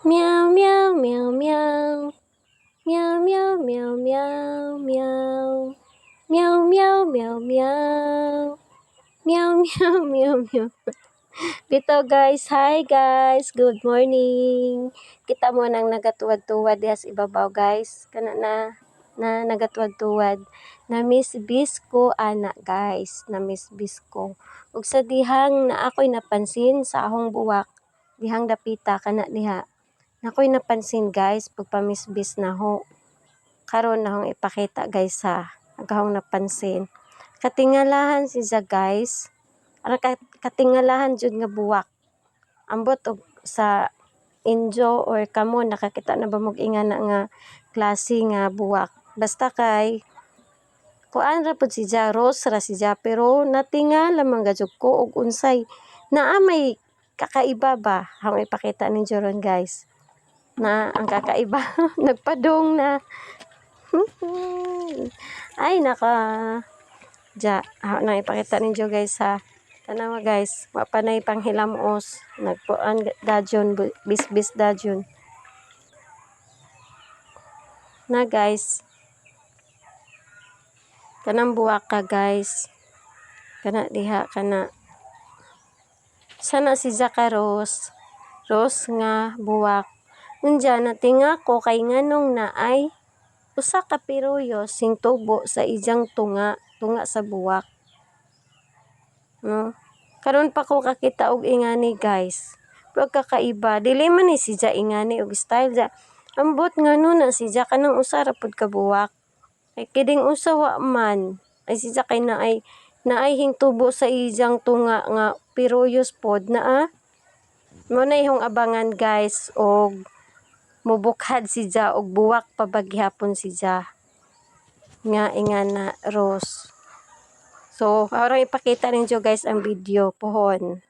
Meow, meow, meow, meow. Meow, meow, meow, meow, meow. Meow, meow, meow, meow. Meow, meow, meow, meow. Dito guys, hi guys, good morning. Kita mo nang nagatuwad-tuwad diha sa ibabaw guys. Kana na nagatuwad-tuwad. Na Miss Bisco ana guys, na Miss Bisco. Ug sa dihang na ako'y napansin sa ahong buwak, dihang dapita kana diha. Nakoy napansin guys, pagpamisbis na ho. Karon na hong ipakita guys ha. Agahong napansin. Katingalahan siya guys. Katingalahan jud nga buwak. Ambot og sa injo or kamo nakakita na ba mog ingan na nga klase nga buwak. Basta kay kuan ra pud siya, rose ra siya pero natingala man gajud ko og unsay naa may kakaiba ba. Hang ipakita ninyo ron guys. Na ang kakaiba nagpadong na. Ay naka na ipakita ninyo guys ha. Tanawa guys, wa pa nay panghilamos. Nagpuan dajon bis dajon. Na guys. Kanang buwak ka guys. Kana diha kana. Sana si Zakaros. Rose nga buwak. Unja natinga ko kay nganong naay usa ka piruyo sing tubo sa ijang tunga sa buwak. No? Karon pa ko kakita og ingani guys. Pero kakaiba, dili man ni siya ingani og style ja. Ambot ngano na siya kanang usa ra pud ka buwak. Kay kiding usa wa man. Ay siya kay naay hingtubo sa ijang tunga nga piruyos pod naa. Mo na ihong abangan guys og mubukhad siya og buwak pabagyapon siya nga ingana rose. So, ara ipakita ninyo guys ang video pohon.